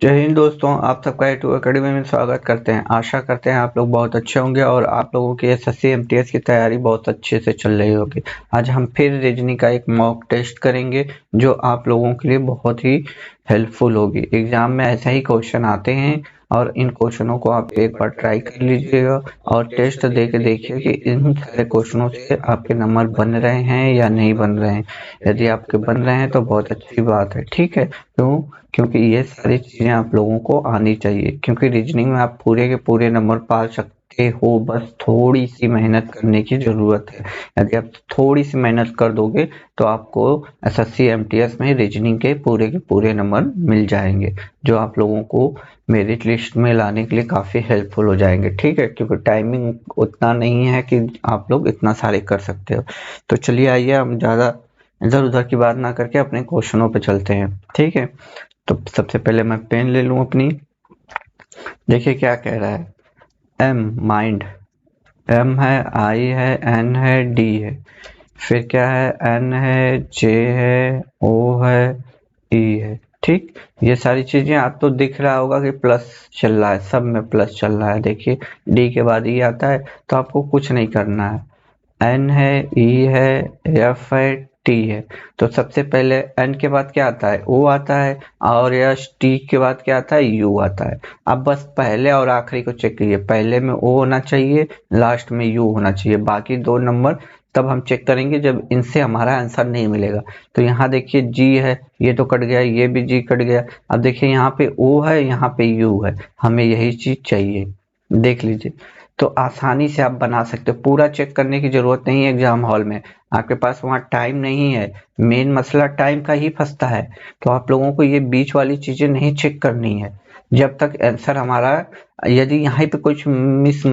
जय हिंद दोस्तों, आप सबका ए टू अकेडमी में स्वागत करते हैं। आशा करते हैं आप लोग बहुत अच्छे होंगे और आप लोगों की एसएससी एमटीएस की तैयारी बहुत अच्छे से चल रही होगी। आज हम फिर रीजनिंग का एक मॉक टेस्ट करेंगे जो आप लोगों के लिए बहुत ही हेल्पफुल होगी। एग्जाम में ऐसा ही क्वेश्चन आते हैं और इन क्वेश्चनों को आप एक बार ट्राई कर लीजिएगा और टेस्ट दे के देखिए कि इन सारे क्वेश्चनों से आपके नंबर बन रहे हैं या नहीं बन रहे हैं। यदि आपके बन रहे हैं तो बहुत अच्छी बात है, ठीक है। क्योंकि ये सारी चीज़ें आप लोगों को आनी चाहिए, क्योंकि रीजनिंग में आप पूरे के पूरे नंबर पा सकते हो, बस थोड़ी सी मेहनत करने की ज़रूरत है। यदि आप थोड़ी सी मेहनत कर दोगे तो आपको एसएससी एमटीएस में रीजनिंग के पूरे नंबर मिल जाएंगे, जो आप लोगों को मेरिट लिस्ट में लाने के लिए काफ़ी हेल्पफुल हो जाएंगे, ठीक है। क्योंकि टाइमिंग उतना नहीं है कि आप लोग इतना सारे कर सकते हो। तो चलिए आइए हम ज़्यादा इधर उधर की बात ना करके अपने क्वेश्चनों पे चलते हैं, ठीक है। तो सबसे पहले मैं पेन ले लूं अपनी। देखिए क्या कह रहा है। एम माइंड, एम है, आई है, एन है, डी है, फिर क्या है, एन है, जे है, ओ है, ई है, ठीक। ये सारी चीजें आपको तो दिख रहा होगा कि प्लस चल रहा है, सब में प्लस चल रहा है। देखिए डी के बाद ई आता है तो आपको कुछ नहीं करना है। एन है, ई है, एफ है, टी है। तो सबसे पहले एन के बाद क्या आता है, ओ आता है, और यश टी के बाद क्या आता है, यू आता है। अब बस पहले और आखिरी को चेक कीजिए, पहले में ओ होना चाहिए, लास्ट में यू होना चाहिए। बाकी दो नंबर तब हम चेक करेंगे जब इनसे हमारा आंसर नहीं मिलेगा। तो यहाँ देखिए जी है, ये तो कट गया, ये भी जी कट गया। अब देखिए यहाँ पे ओ है, यहाँ पे यू है, हमें यही चीज चाहिए। देख लीजिए, तो आसानी से आप बना सकते हो, पूरा चेक करने की जरूरत नहीं है। एग्जाम हॉल में आपके पास वहाँ टाइम नहीं है, मेन मसला टाइम का ही फंसता है। तो आप लोगों को ये बीच वाली चीजें नहीं चेक करनी है जब तक आंसर हमारा, यदि यहाँ पे कुछ मिस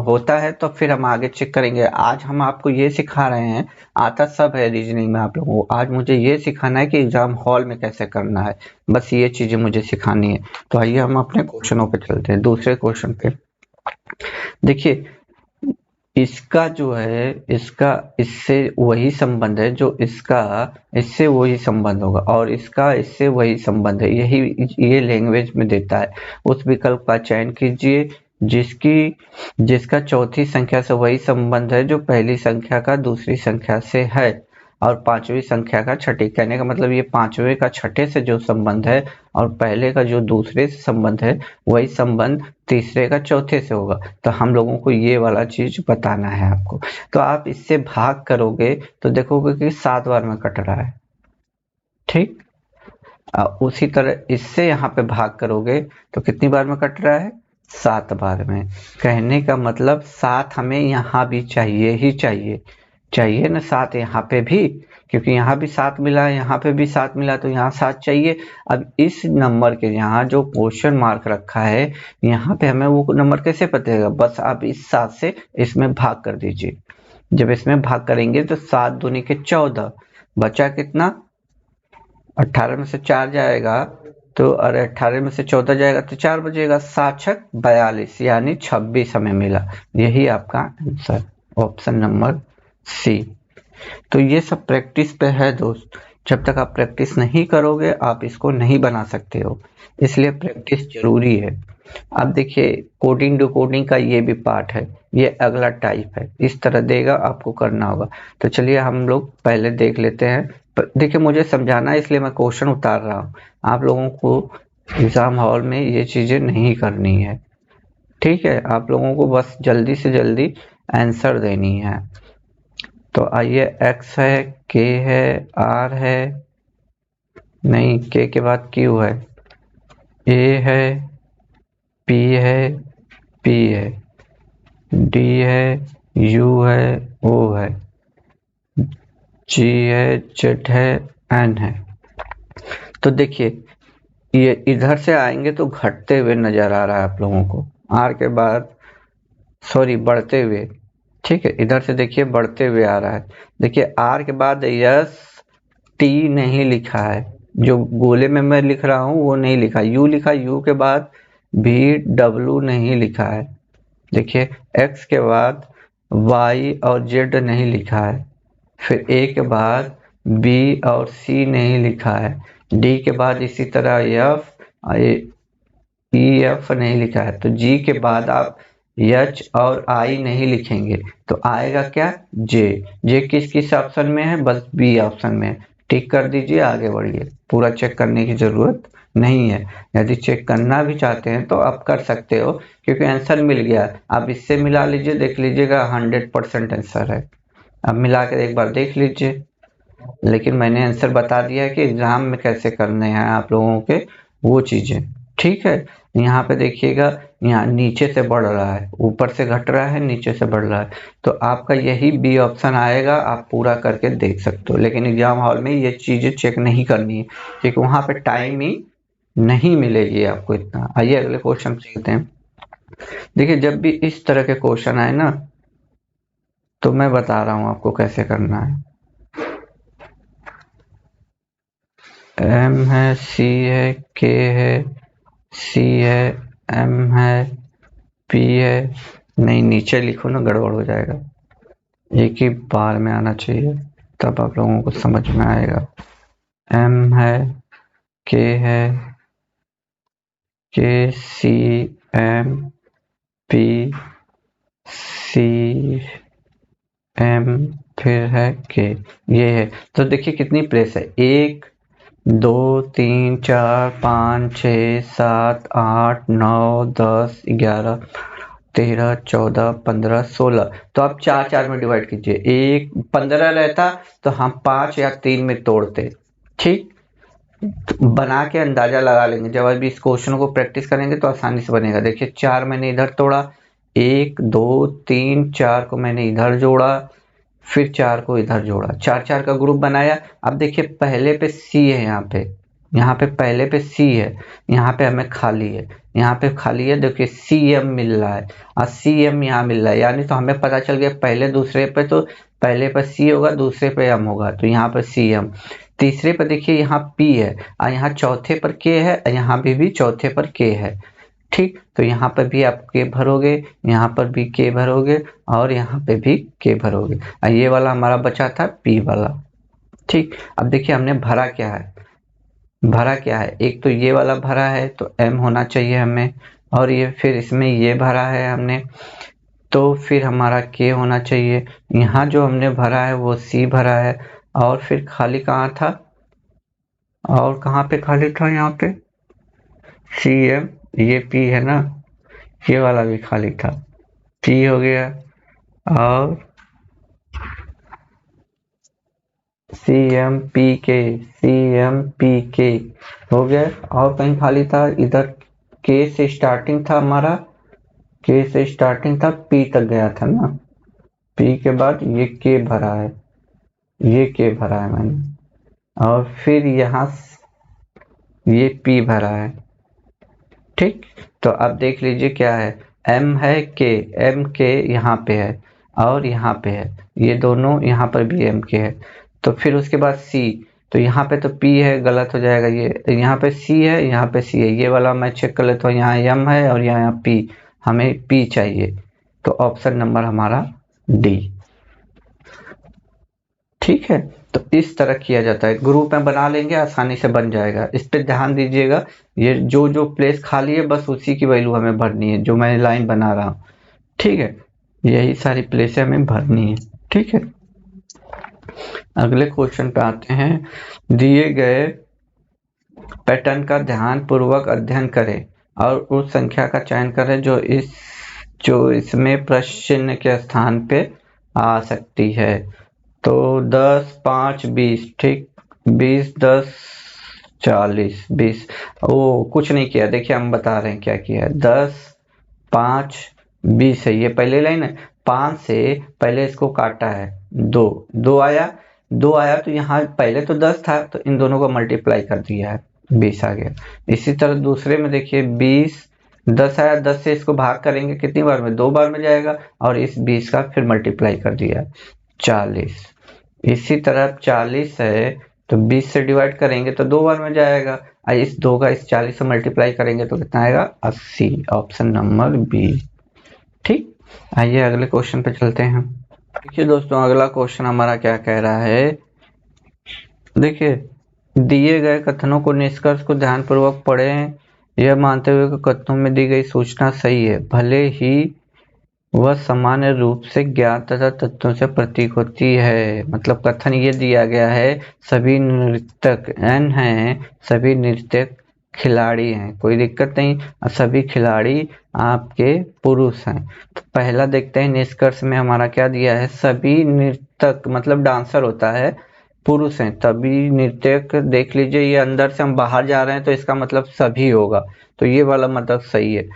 होता है तो फिर हम आगे चेक करेंगे। आज हम आपको ये सिखा रहे हैं, आता सब है रीजनिंग में आप लोगों को, आज मुझे ये सिखाना है कि एग्जाम हॉल में कैसे करना है, बस ये चीजें मुझे सिखानी है। तो आइए हम अपने क्वेश्चनों पे चलते हैं, दूसरे क्वेश्चन पे। देखिए इसका जो है, इसका इससे वही संबंध है जो इसका इससे वही संबंध होगा, और इसका इससे वही संबंध है, यही ये लैंग्वेज में देता है। उस विकल्प का चयन कीजिए जिसका चौथी संख्या से वही संबंध है जो पहली संख्या का दूसरी संख्या से है, और पांचवी संख्या का छठे। कहने का मतलब ये पांचवे का छठे से जो संबंध है और पहले का जो दूसरे से संबंध है, वही संबंध तीसरे का चौथे से होगा। तो हम लोगों को ये वाला चीज बताना है आपको। तो आप इससे भाग करोगे तो देखोगे कि 7 बार में कट रहा है, ठीक। उसी तरह इससे यहाँ पे भाग करोगे तो कितनी बार में कट रहा है, 7 बार में। कहने का मतलब 7 हमें यहाँ भी चाहिए ही चाहिए, चाहिए ना 7 यहाँ पे भी, क्योंकि यहाँ भी 7 मिला है, यहाँ पे भी 7 मिला, तो यहाँ 7 चाहिए। अब इस नंबर के यहाँ जो क्वेश्चन मार्क रखा है, यहाँ पे हमें वो नंबर कैसे पता चलेगा, बस आप इस 7 से इसमें भाग कर दीजिए। जब इसमें भाग करेंगे तो 7 दूनी के 14, बचा कितना, 18 में से 4 जाएगा तो, अरे 18 में से 14 जाएगा तो 4 बचेगा, 7 छक 42, यानी 26 हमें मिला। यही आपका आंसर, ऑप्शन नंबर सी। तो ये सब प्रैक्टिस पे है दोस्त, जब तक आप प्रैक्टिस नहीं करोगे आप इसको नहीं बना सकते हो, इसलिए प्रैक्टिस जरूरी है। अब देखिए कोडिंग डिकोडिंग का ये भी पार्ट है, ये अगला टाइप है, इस तरह देगा आपको करना होगा। तो चलिए हम लोग पहले देख लेते हैं। देखिए मुझे समझाना है इसलिए मैं क्वेश्चन उतार रहा हूँ, आप लोगों को एग्जाम हॉल में ये चीजें नहीं करनी है, ठीक है। आप लोगों को बस जल्दी से जल्दी आंसर देनी है। तो आइए, एक्स है, के है, आर है, नहीं के के बाद क्यू है, ए है, पी है, पी है, डी है, यू है, ओ है, जी है, जेड है, एन है। तो देखिए ये इधर से आएंगे तो घटते हुए नजर आ रहा है आप लोगों को, आर के बाद सॉरी बढ़ते हुए, ठीक है। इधर से देखिए बढ़ते हुए आ रहा है। देखिए आर के बाद यस टी नहीं लिखा है, जो गोले में मैं लिख रहा हूँ वो नहीं लिखा, यू लिखा, यू के बाद भी डब्लू नहीं लिखा है। देखिए एक्स के बाद वाई और जेड नहीं लिखा है, फिर ए के बाद बी और सी नहीं लिखा है, डी के बाद इसी तरह एफ, EF नहीं लिखा है तो G के बाद आप H और I नहीं लिखेंगे तो आएगा क्या J किस किस ऑप्शन में है, बस B ऑप्शन में है। टिक कर दीजिए, आगे बढ़िए। पूरा चेक करने की जरूरत नहीं है, यदि चेक करना भी चाहते हैं तो आप कर सकते हो क्योंकि आंसर मिल गया। आप इससे मिला लीजिए, देख लीजिएगा 100% आंसर है। अब मिला कर एक बार देख लीजिए, लेकिन मैंने आंसर बता दिया है कि एग्जाम में कैसे करने हैं आप लोगों के वो चीजें। ठीक है, यहाँ पे देखिएगा, यहाँ नीचे से बढ़ रहा है, ऊपर से घट रहा है, नीचे से बढ़ रहा है, तो आपका यही बी ऑप्शन आएगा। आप पूरा करके देख सकते हो, लेकिन एग्जाम हॉल में ये चीजें चेक नहीं करनी है क्योंकि वहां पे टाइम ही नहीं मिलेगी आपको इतना। आइए अगले क्वेश्चन चलते हैं। देखिए, जब भी इस तरह के क्वेश्चन आए ना तो मैं बता रहा हूँ आपको कैसे करना है। M है, C है, K है, C है, M है, P है। नहीं, नीचे लिखो ना, गड़बड़ हो जाएगा। एक ही बार में आना चाहिए, तब आप लोगों को समझ में आएगा। M है, K है, K C M P C M फिर है K, ये है। तो देखिए कितनी प्लेस है, 1 2 3 4 5 6 7 8 9 10 11 13 14 15 16। तो आप 4 4 में डिवाइड कीजिए, 1 15 रहता तो हम 5 या 3 में तोड़ते। ठीक, तो बना के अंदाजा लगा लेंगे, जब अभी इस क्वेश्चन को प्रैक्टिस करेंगे तो आसानी से बनेगा। देखिए 4 मैंने इधर तोड़ा, 1 2 3 4 को मैंने इधर जोड़ा, फिर 4 को इधर जोड़ा, 4 4 का ग्रुप बनाया। अब देखिए पहले पे C है, यहाँ पे पहले पे C है, यहाँ पे हमें खाली है, यहाँ पे खाली है। देखिए CM मिल रहा है और CM यहाँ मिल रहा है, यानी तो हमें पता चल गया पहले दूसरे पे तो पहले पर C होगा, दूसरे पे M होगा, तो यहाँ पर CM। तीसरे पर देखिए यहाँ P है और यहाँ चौथे पर K है और यहाँ भी चौथे पर K है। ठीक, तो यहाँ पर भी आप K भरोगे, यहाँ पर भी K भरोगे और यहाँ पे भी K भरोगे। और ये वाला हमारा बचा था P वाला। ठीक, अब देखिए हमने भरा क्या है, एक तो ये वाला भरा है तो M होना चाहिए हमें, और ये फिर इसमें ये भरा है हमने तो फिर हमारा K होना चाहिए। यहाँ जो हमने भरा है वो C भरा है, और फिर खाली कहाँ था, और कहाँ पे खाली था, यहाँ पे CM, ये P है ना, ये वाला भी खाली था, P हो गया, और CMPK हो गया। और कहीं खाली था, इधर K से स्टार्टिंग था हमारा, K से स्टार्टिंग था, P तक गया था ना, P के बाद ये K भरा है, ये K भरा है मैंने, और फिर यहाँ ये P भरा है। ठीक, तो अब देख लीजिए क्या है, M है, M K यहाँ पे है और यहाँ पे है, ये दोनों यहाँ पर भी M K है। तो फिर उसके बाद C, तो यहाँ पे तो P है, गलत हो जाएगा, ये यहाँ पे C है, यहाँ पे C है, ये वाला मैं चेक कर लेता हूँ, यहाँ M है और यहाँ P, हमें P चाहिए, तो ऑप्शन नंबर हमारा D। ठीक है, तो इस तरह किया जाता है, ग्रुप में बना लेंगे, आसानी से बन जाएगा। इस पे ध्यान दीजिएगा, ये जो जो प्लेस खाली है बस उसी की वैल्यू हमें भरनी है, जो मैं लाइन बना रहा हूँ। ठीक है, यही सारी प्लेसें हमें भरनी है। ठीक है, अगले क्वेश्चन पे आते हैं। दिए गए पैटर्न का ध्यान पूर्वक अध्ययन करें और उस संख्या का चयन करें जो इसमें प्रश्न चिन्ह के स्थान पे आ सकती है। तो 10 5 20, ठीक, 20 10 40 20, ओ कुछ नहीं किया, देखिए हम बता रहे हैं क्या किया है। 10 5 20 है, ये पहले लाइन है, 5 से पहले इसको काटा है, 2 आया, 2 आया तो यहाँ पहले तो 10 था तो इन दोनों को मल्टीप्लाई कर दिया है, 20 आ गया। इसी तरह दूसरे में देखिए 20 10 आया, 10 से इसको भाग करेंगे कितनी बार में, 2 बार में जाएगा, और इस 20 का फिर मल्टीप्लाई कर दिया 40। इसी तरह 40 है तो 20 से डिवाइड करेंगे तो 2 बार में जाएगा, और इस 2 का इस 40 से मल्टीप्लाई करेंगे तो कितना आएगा 80, ऑप्शन नंबर बी। ठीक, आइए अगले क्वेश्चन पे चलते हैं। देखिए दोस्तों, अगला क्वेश्चन हमारा क्या कह रहा है। देखिए, दिए गए कथनों को निष्कर्ष को ध्यानपूर्वक पढ़ें, यह मानते हुए कि कथनों में दी गई सूचना सही है, भले ही वह सामान्य रूप से ज्ञात तथा तथ्यों से प्रतीक होती है। मतलब कथन ये दिया गया है, सभी नृत्यक एन हैं, सभी नृत्यक खिलाड़ी हैं, कोई दिक्कत नहीं, सभी खिलाड़ी आपके पुरुष हैं। तो पहला देखते हैं निष्कर्ष में हमारा क्या दिया है, सभी नृत्यक मतलब डांसर होता है पुरुष हैं, तभी नृत्यक देख लीजिए, ये अंदर से हम बाहर जा रहे हैं तो इसका मतलब सभी होगा, तो ये वाला मतलब सही है।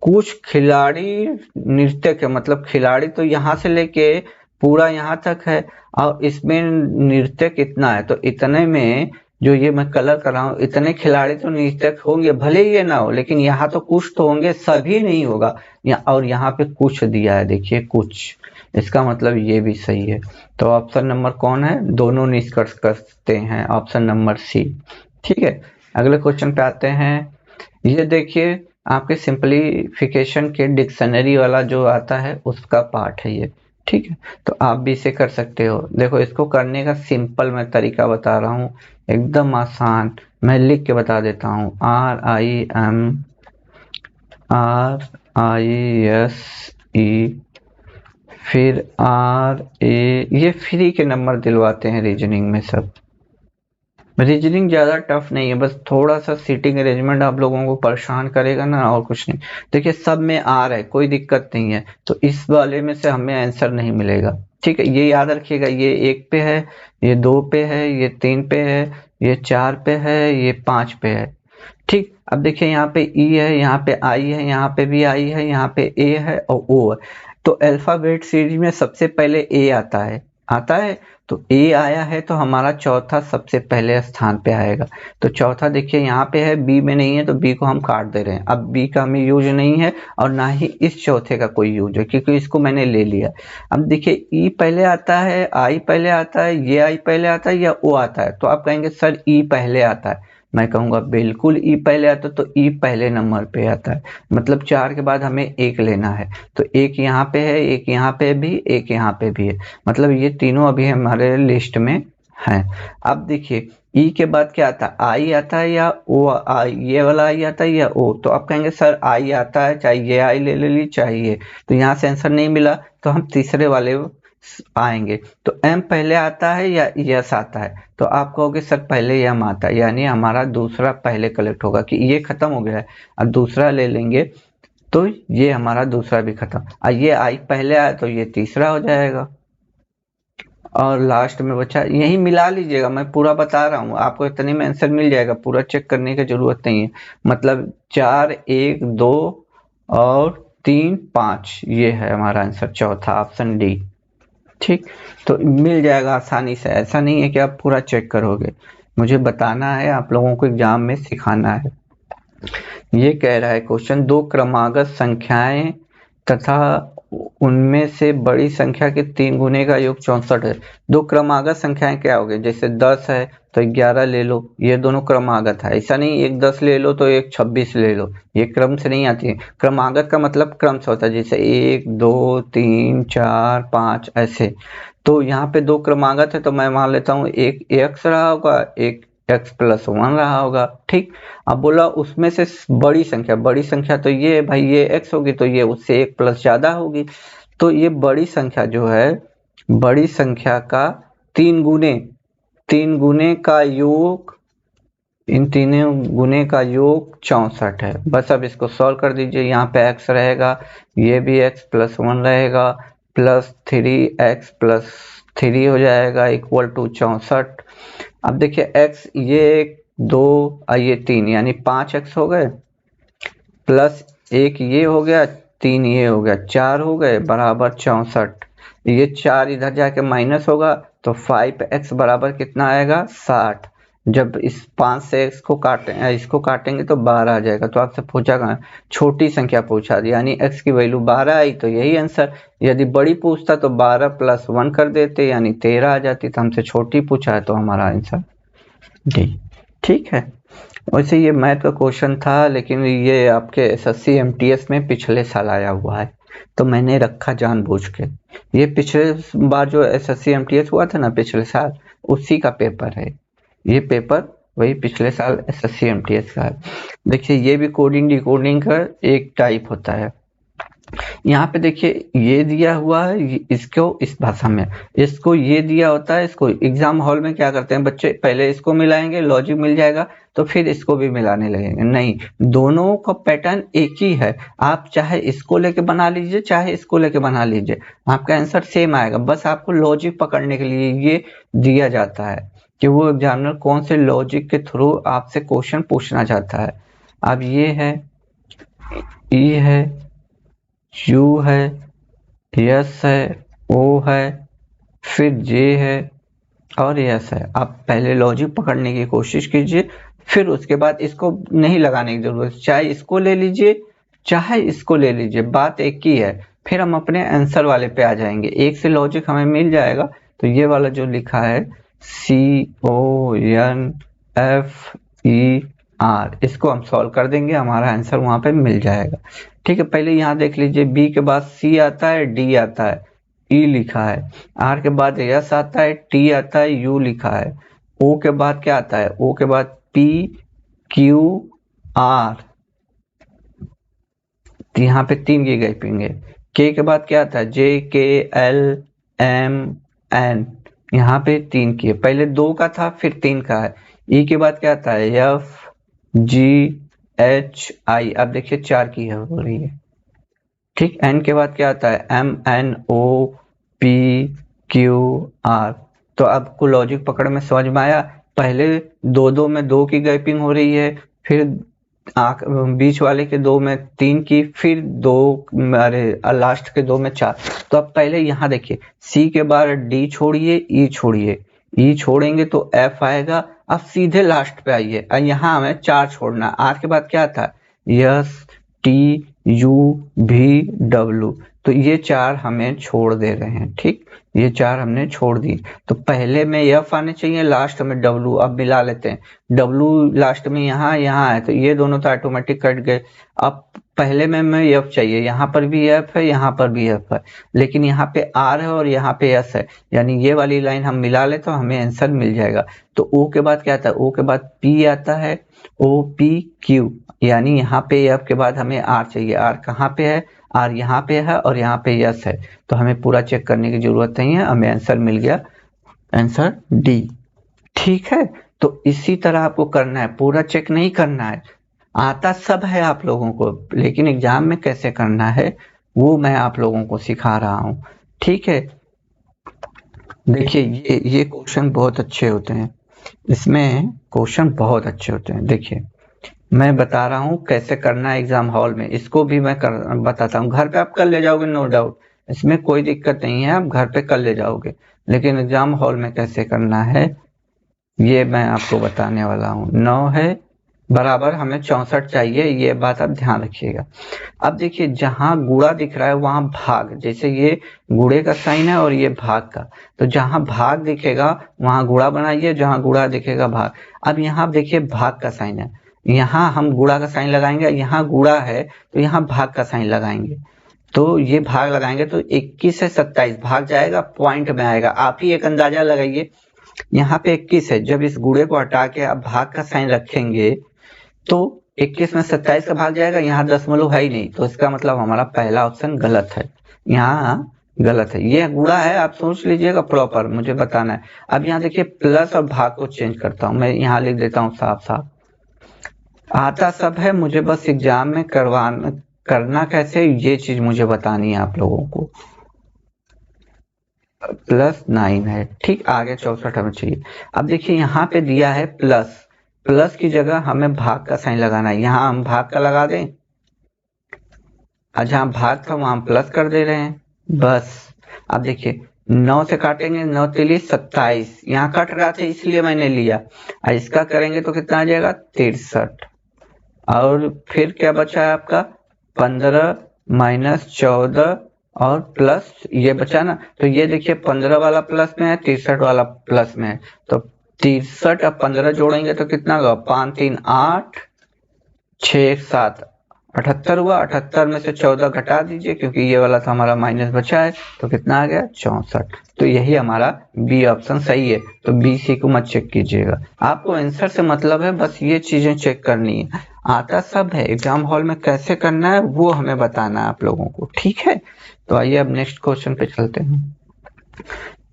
कुछ खिलाड़ी नृत्यक है, मतलब खिलाड़ी तो यहाँ से लेके पूरा यहाँ तक है और इसमें नृत्यक इतना है, तो इतने में जो ये मैं कलर कर रहा हूँ, इतने खिलाड़ी तो नृत्यक होंगे, भले ही ये ना हो, लेकिन यहाँ तो कुछ तो होंगे, सभी नहीं होगा। और यहाँ पे कुछ दिया है, देखिए कुछ, इसका मतलब ये भी सही है। तो ऑप्शन नंबर कौन है, दोनों निष्कर्ष करते हैं, ऑप्शन नंबर सी। ठीक है, अगले क्वेश्चन पे आते हैं। ये देखिए आपके सिंपलीफिकेशन के डिक्शनरी वाला जो आता है उसका पार्ट है ये। ठीक है, तो आप भी इसे कर सकते हो। देखो इसको करने का सिंपल मैं तरीका बता रहा हूँ, एकदम आसान, मैं लिख के बता देता हूँ। RIM फिर RA, ये फ्री के नंबर दिलवाते हैं रीजनिंग में सब। रीजनिंग ज़्यादा टफ नहीं है, बस थोड़ा सा सीटिंग अरेंजमेंट आप लोगों को परेशान करेगा ना, और कुछ नहीं। देखिए सब में R है, कोई दिक्कत नहीं है, तो इस वाले में से हमें आंसर नहीं मिलेगा। ठीक है, ये याद रखिएगा, ये 1 पे है, ये 2 पे है, ये 3 पे है, ये 4 पे है, ये 5 पे है। ठीक, अब देखिए यहाँ पे E है, यहाँ पे I है, यहाँ पे भी I है, यहाँ पे A है और O है। तो अल्फाबेट सीरीज में सबसे पहले A आता है, तो A आया है तो हमारा चौथा सबसे पहले स्थान पे आएगा। तो चौथा देखिए यहाँ पे है, B में नहीं है, तो B को हम काट दे रहे हैं। अब B का हमें यूज नहीं है और ना ही इस चौथे का कोई यूज है, क्योंकि इसको मैंने ले लिया। अब देखिए E पहले आता है, I पहले आता है, ये I पहले आता है या O आता है, तो आप कहेंगे सर E पहले आता है। मैं कहूँगा बिल्कुल E पहले आता है, तो E पहले नंबर पे आता है, मतलब 4 के बाद हमें 1 लेना है। तो 1 यहाँ पे है, 1 यहाँ पे भी, 1 यहाँ पे भी है, मतलब ये तीनों अभी हमारे लिस्ट में हैं। अब देखिए E के बाद क्या आता है, I आता है या O, ये वाला I आता है या O, तो आप कहेंगे सर I आता है, चाहे ये I ले लीजिए चाहे ये, तो यहाँ से आंसर नहीं मिला, तो हम तीसरे वाले आएंगे। तो M पहले आता है या यस आता है, तो आप कहोगे सर पहले M आता है, यानी हमारा दूसरा पहले कलेक्ट होगा, कि ये खत्म हो गया है, अब दूसरा ले लेंगे, तो ये हमारा दूसरा भी खत्म। और ये I पहले आया तो ये तीसरा हो जाएगा, और लास्ट में बचा, यही मिला लीजिएगा, मैं पूरा बता रहा हूँ आपको, इतने में आंसर मिल जाएगा, पूरा चेक करने की जरूरत नहीं है। मतलब 4, 1, 2 और 3, 5, ये है हमारा आंसर, चौथा ऑप्शन डी। ठीक, तो मिल जाएगा आसानी से, ऐसा नहीं है कि आप पूरा चेक करोगे, मुझे बताना है, आप लोगों को एग्जाम में सिखाना है। ये कह रहा है क्वेश्चन, 2 क्रमागत संख्याएं तथा उनमें से बड़ी संख्या के 3 गुने का योग 64 है। 2 क्रमागत संख्याएं क्या हो गई, जैसे 10 है तो 11 ले लो, ये दोनों क्रमागत है, ऐसा नहीं एक 10 ले लो तो एक 26 ले लो, ये क्रम से नहीं आती है। क्रमागत का मतलब क्रम से होता है, जैसे 1, 2, 3, 4, 5 ऐसे। तो यहाँ पे 2 क्रमागत है, तो मैं मान लेता हूँ एक x रहा होगा, एक x+1 रहा होगा। ठीक, अब बोला उसमें से बड़ी संख्या तो ये भाई ये x होगी, तो ये उससे 1 प्लस ज्यादा होगी, तो ये बड़ी संख्या जो है, बड़ी संख्या का 3 गुने का योग, इन तीनों गुने का योग 64 है। बस अब इसको सॉल्व कर दीजिए, यहाँ पे x रहेगा, ये भी x+1 रहेगा, प्लस 3x+3 हो जाएगा इक्वल टू 64। अब देखिए x, ये 2 ये 3, यानी 5x हो गए, प्लस 1 ये हो गया, 3 ये हो गया, 4 हो गए बराबर 64। ये 4 इधर जाके माइनस होगा, तो 5x बराबर कितना आएगा, 60। जब इस 5 से इसको काटेंगे तो 12 आ जाएगा। तो आपसे पूछा, छोटी संख्या पूछा, यानी x की वैल्यू 12 आई, तो यही आंसर। यदि बड़ी पूछता तो 12+1 कर देते, यानी 13 आ जाती, तो हमसे छोटी पूछा है, तो हमारा आंसर डी। ठीक है, वैसे ये मैथ का क्वेश्चन था, लेकिन ये आपके SSC MTS में पिछले साल आया हुआ है, तो मैंने रखा जानबूझ के। ये पिछले बार जो SSC MTS हुआ था ना पिछले साल, उसी का पेपर है। ये पेपर वही पिछले साल एसएससी एमटीएस का है। देखिए ये भी कोडिंग डिकोडिंग का एक टाइप होता है। यहाँ पे देखिए ये दिया हुआ है, इसको इस भाषा में, इसको ये दिया होता है। इसको एग्जाम हॉल में क्या करते हैं बच्चे, पहले इसको मिलाएंगे, लॉजिक मिल जाएगा तो फिर इसको भी मिलाने लगेंगे। नहीं, दोनों का पैटर्न एक ही है। आप चाहे इसको लेके बना लीजिए, चाहे इसको लेके बना लीजिए, आपका आंसर सेम आएगा। बस आपको लॉजिक पकड़ने के लिए ये दिया जाता है कि वो एग्जामिनर कौन से लॉजिक के थ्रू आपसे क्वेश्चन पूछना चाहता है। अब ये है, ई है, यू है, यस है, ओ है, फिर जे है और यस है। आप पहले लॉजिक पकड़ने की कोशिश कीजिए, फिर उसके बाद इसको नहीं लगाने की जरूरत, चाहे इसको ले लीजिए चाहे इसको ले लीजिए, बात एक ही है। फिर हम अपने आंसर वाले पे आ जाएंगे, एक से लॉजिक हमें मिल जाएगा। तो ये वाला जो लिखा है CONFER, इसको हम सॉल्व कर देंगे, हमारा आंसर वहां पे मिल जाएगा। ठीक है, पहले यहाँ देख लीजिए, बी के बाद सी आता है, डी आता है, ई लिखा है, आर के बाद एस आता है, टी आता है, यू लिखा है, ओ के बाद क्या आता है, ओ के बाद पी क्यू आर, यहाँ पे 3 की गैपिंग है। के के बाद क्या आता है, जे के एल एम एन, यहाँ पे 3 की है, पहले 2 का था फिर 3 का है। ई के बाद क्या आता है, एफ जी एच आई, अब देखिए 4 की हो रही है। ठीक, एन के बाद क्या आता है, M N O P Q R. तो आपको लॉजिक पकड़ में समझ में आया। पहले 2 में 2 की गैपिंग हो रही है, फिर बीच वाले के 2 में 3 की, फिर 2 लास्ट के 2 में 4। तो अब पहले यहाँ देखिए, सी के बाद डी छोड़िए, ई छोड़िए, ई छोड़ेंगे तो एफ आएगा। अब सीधे लास्ट पे आइए, यहाँ हमें 4 छोड़ना। आर के बाद क्या था, यस टी यू भी डब्ल्यू, तो ये 4 हमें छोड़ दे रहे हैं। ठीक, ये 4 हमने छोड़ दी। तो पहले में एफ आने चाहिए, लास्ट में डब्ल्यू। अब मिला लेते हैं, डब्ल्यू लास्ट में यहाँ है, तो ये दोनों तो ऑटोमेटिक कट गए। अब पहले में एफ चाहिए, यहाँ पर भी एफ है, यहाँ पर भी एफ है, लेकिन यहाँ पे आर है और यहाँ पे एस है, यानी ये वाली लाइन हम मिला ले तो हमें आंसर मिल जाएगा। तो ओ के बाद क्या आता है, ओ के बाद पी आता है, ओ पी क्यू, यानी यहाँ पे एफ के बाद हमें आर चाहिए। आर कहाँ पे है, आर यहाँ पे है और यहाँ पे यस है, तो हमें पूरा चेक करने की जरूरत नहीं है, हमें आंसर मिल गया, आंसर डी। ठीक है, तो इसी तरह आपको करना है, पूरा चेक नहीं करना है। आता सब है आप लोगों को, लेकिन एग्जाम में कैसे करना है वो मैं आप लोगों को सिखा रहा हूँ। ठीक है, देखिए ये क्वेश्चन बहुत अच्छे होते हैं, इसमें क्वेश्चन बहुत अच्छे होते हैं। देखिए मैं बता रहा हूँ कैसे करना है एग्जाम हॉल में, इसको भी मैं बताता हूँ। घर पे आप कर ले जाओगे, नो डाउट, इसमें कोई दिक्कत नहीं है, आप घर पे कर ले जाओगे, लेकिन एग्जाम हॉल में कैसे करना है ये मैं आपको बताने वाला हूँ। 9 है बराबर हमें 64 चाहिए, ये बात आप ध्यान रखिएगा। अब देखिए जहां गुणा दिख रहा है वहां भाग, जैसे ये गुणे का साइन है और ये भाग का, तो जहां भाग दिखेगा वहां गुणा बनाइए, जहां गुणा दिखेगा भाग। अब यहाँ देखिए भाग का साइन है, यहाँ हम गुणा का साइन लगाएंगे, यहाँ गुणा है तो यहाँ भाग का साइन लगाएंगे। तो ये भाग लगाएंगे तो 21 से 27 भाग जाएगा, पॉइंट में आएगा। आप ही एक अंदाजा लगाइए, यहाँ पे 21 है, जब इस गुणे को हटा के आप भाग का साइन रखेंगे तो 21 में 27 का भाग जाएगा, यहाँ दशमलव है ही नहीं, तो इसका मतलब हमारा पहला ऑप्शन गलत है, यहाँ गलत है। ये गुणा है, आप सोच लीजिएगा प्रॉपर, मुझे बताना है। अब यहाँ देखिए प्लस और भाग को चेंज करता हूँ, मैं यहाँ लिख देता हूँ साफ साफ। आता सब है, मुझे बस एग्जाम में करना कैसे ये चीज मुझे बतानी है आप लोगों को। +9 है, ठीक, आगे 64 हमें चाहिए। अब देखिए यहाँ पे दिया है प्लस, प्लस की जगह हमें भाग का साइन लगाना है, यहाँ हम भाग का लगा दें, जहाँ भाग था वहां हम प्लस कर दे रहे हैं, बस। अब देखिए 9 से काटेंगे, 9 के लिए 27, यहाँ कट रहा था इसलिए मैंने लिया। इसका करेंगे तो कितना आ जाएगा, 63, और फिर क्या बचा है आपका 15 माइनस 14 और प्लस ये बचा ना, तो ये देखिए 15 वाला प्लस में है, 63 वाला प्लस में है, तो 63 अब 15 जोड़ेंगे तो कितना होगा, 5 3 8 6 7, 78 हुआ, 78 में से 14 घटा दीजिए क्योंकि ये वाला तो हमारा माइनस बचा है, तो कितना आ गया 64। तो यही हमारा बी ऑप्शन सही है। तो बी सी को मत चेक कीजिएगा, आपको आंसर से मतलब है, बस ये चीजें चेक करनी है। आता सब है, एग्जाम हॉल में कैसे करना है वो हमें बताना है आप लोगों को, ठीक है। तो आइए अब नेक्स्ट क्वेश्चन पे चलते हैं।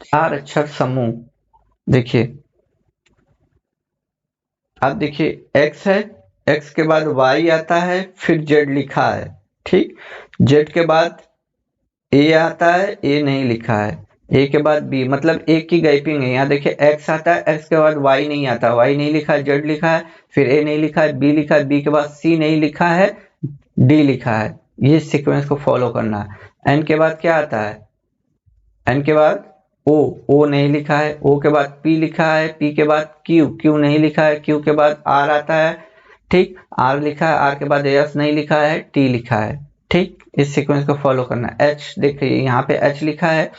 4 अक्षर समूह, देखिए अब देखिए x है, x के बाद y आता है, फिर z लिखा है, ठीक। z के बाद a आता है, a नहीं लिखा है, a के बाद b, मतलब एक की गैपिंग है। यहाँ देखिए x आता है, x के बाद y नहीं आता, y नहीं लिखा है, z लिखा है, फिर a नहीं लिखा है, b लिखा है, b के बाद c नहीं लिखा है, d लिखा है। ये सीक्वेंस को फॉलो करना है। n के बाद क्या आता है, n के बाद ओ नहीं लिखा है, ओ के बाद P लिखा है, P के बाद Q नहीं लिखा है, Q के बाद R आता है, ठीक। R लिखा है, R के बाद S नहीं लिखा है, T लिखा है, ठीक। इस सीक्वेंस को फॉलो करना है। H देखिए यहाँ पे H लिखा है,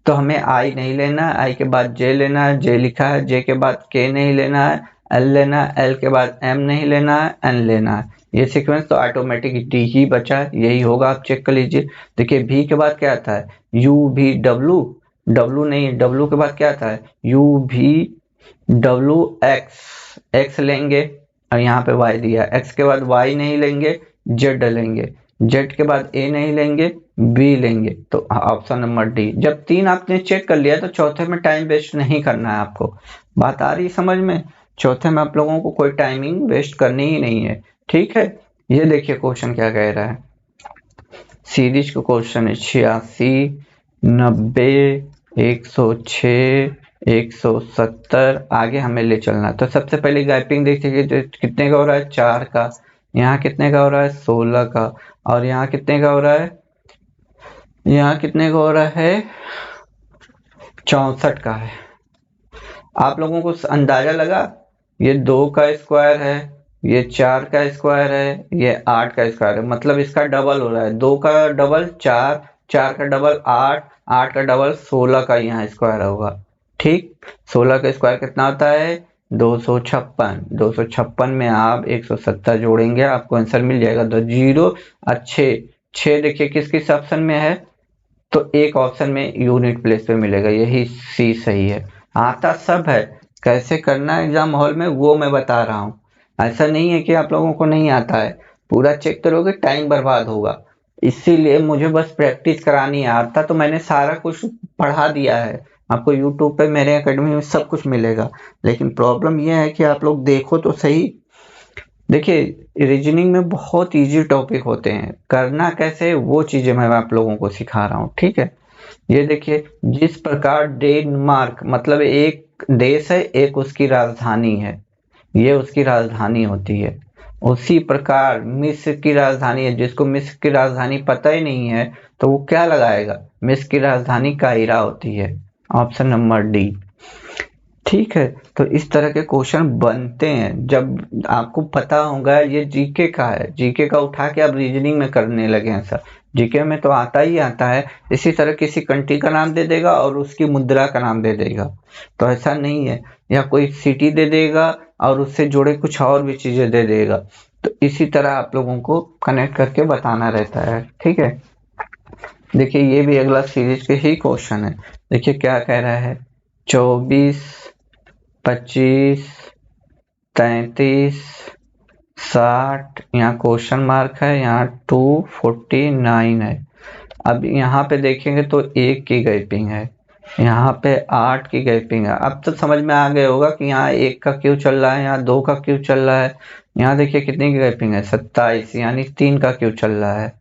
तो हमें I नहीं लेना है, I के बाद J लेना है, J लिखा है, J के बाद K नहीं लेना है, L लेना है, L के बाद M नहीं लेना है, N लेना है। ये सीक्वेंस तो ऑटोमेटिक D ही बचा है, यही होगा, आप चेक कर लीजिए। देखिए V के बाद क्या आता है, U V W, W नहीं, W के बाद क्या आता है, U V W X लेंगे, और यहाँ पे Y दिया, X के बाद Y नहीं लेंगे, Z लेंगे, Z के बाद A नहीं लेंगे, B लेंगे, तो ऑप्शन नंबर डी। जब 3 आपने चेक कर लिया तो चौथे में टाइम वेस्ट नहीं करना है आपको। बात आ रही समझ में, चौथे में आप लोगों को कोई टाइमिंग वेस्ट करनी ही नहीं है, ठीक है। ये देखिए क्वेश्चन क्या कह रहा है, सीरीज का क्वेश्चन है 86, 90, 106, 170, आगे हमें ले चलना है। तो सबसे पहले गैपिंग देखिए कितने का हो रहा है, 4 का, यहाँ कितने का हो रहा है 16 का, और यहाँ कितने का हो रहा है, यहाँ कितने का हो रहा है 64 का है। आप लोगों को अंदाजा लगा, ये 2 का स्क्वायर है, ये 4 का स्क्वायर है, ये 8 का स्क्वायर है, मतलब इसका डबल हो रहा है। 2 का डबल 4, 4 का डबल 8, 8 का डबल 16 का यहाँ स्क्वायर होगा, ठीक। 16 का स्क्वायर कितना होता है 256, 256 में आप 170 जोड़ेंगे, आपको आंसर मिल जाएगा। तो 0 और 6 देखिए किस किस ऑप्शन में है, तो एक ऑप्शन में यूनिट प्लेस पे मिलेगा, यही सी सही है। आता सब है, कैसे करना है एग्जाम हॉल में वो मैं बता रहा हूँ। ऐसा नहीं है कि आप लोगों को नहीं आता है, पूरा चेक करोगे टाइम बर्बाद होगा, इसीलिए मुझे बस प्रैक्टिस करानी है। आता तो मैंने सारा कुछ पढ़ा दिया है, आपको यूट्यूब पे मेरे एकेडमी में सब कुछ मिलेगा, लेकिन प्रॉब्लम यह है कि आप लोग देखो तो सही। देखिए रीजनिंग में बहुत इजी टॉपिक होते हैं, करना कैसे वो चीजें मैं आप लोगों को सिखा रहा हूँ, ठीक है। ये देखिए जिस प्रकार डेनमार्क मतलब एक देश है, एक उसकी राजधानी है, ये उसकी राजधानी होती है। उसी प्रकार मिस्र की राजधानी है, जिसको मिस्र की राजधानी पता ही नहीं है तो वो क्या लगाएगा, मिस्र की राजधानी काहिरा होती है, ऑप्शन नंबर डी, ठीक है। तो इस तरह के क्वेश्चन बनते हैं, जब आपको पता होगा। ये जीके का है, जीके का उठा के आप रीजनिंग में करने लगे हैं सर, जीके में तो आता ही आता है। इसी तरह किसी कंट्री का नाम दे देगा और उसकी मुद्रा का नाम दे देगा, तो ऐसा नहीं है, या कोई सिटी दे देगा और उससे जुड़े कुछ और भी चीजें दे देगा। तो इसी तरह आप लोगों को कनेक्ट करके बताना रहता है, ठीक है। देखिए ये भी अगला सीरीज के ही क्वेश्चन है। देखिए क्या कह रहा है, 24, 25, 33, 60, यहाँ क्वेश्चन मार्क है, यहाँ 249 है। अब यहाँ पे देखेंगे तो 1 की गैपिंग है, यहाँ पे 8 की गैपिंग है। अब तो समझ में आ गया होगा कि यहाँ 1 का क्यों चल रहा है, यहाँ 2 का क्यों चल रहा है। यहाँ देखिए कितनी की गैपिंग है 27, यानी 3 का क्यों चल रहा है।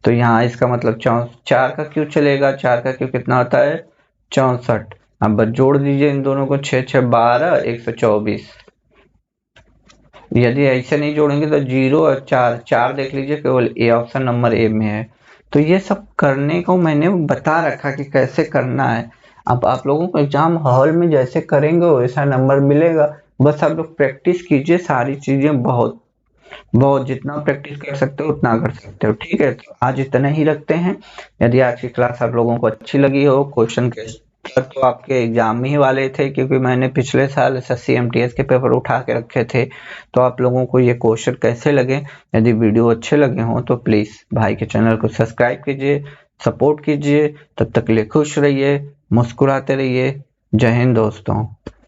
तो यहाँ इसका मतलब 4 का क्यों चलेगा, 4 का क्यों कितना होता है 64। अब बस जोड़ दीजिए इन दोनों को, 6 6 12, 124। यदि ऐसे नहीं जोड़ेंगे तो 0 और 4 देख लीजिए, केवल ए ऑप्शन नंबर ए में है। तो ये सब करने को मैंने बता रखा कि कैसे करना है। अब आप लोगों को एग्जाम हॉल में जैसे करेंगे वैसा नंबर मिलेगा, बस आप लोग प्रैक्टिस कीजिए सारी चीजें, बहुत बहुत जितना प्रैक्टिस कर सकते हो उतना कर सकते हो, ठीक है। तो आज इतना ही रखते हैं। यदि आज की क्लास आप लोगों को अच्छी लगी हो, क्वेश्चन के तो आपके एग्जाम ही वाले थे, क्योंकि मैंने पिछले साल एसएससी एमटीएस के पेपर उठा के रखे थे। तो आप लोगों को ये क्वेश्चन कैसे लगे? यदि वीडियो अच्छे लगे हों तो प्लीज भाई के चैनल को सब्सक्राइब कीजिए, सपोर्ट कीजिए। तब तक के लिए खुश रहिए, मुस्कुराते रहिए। जय हिंद दोस्तों।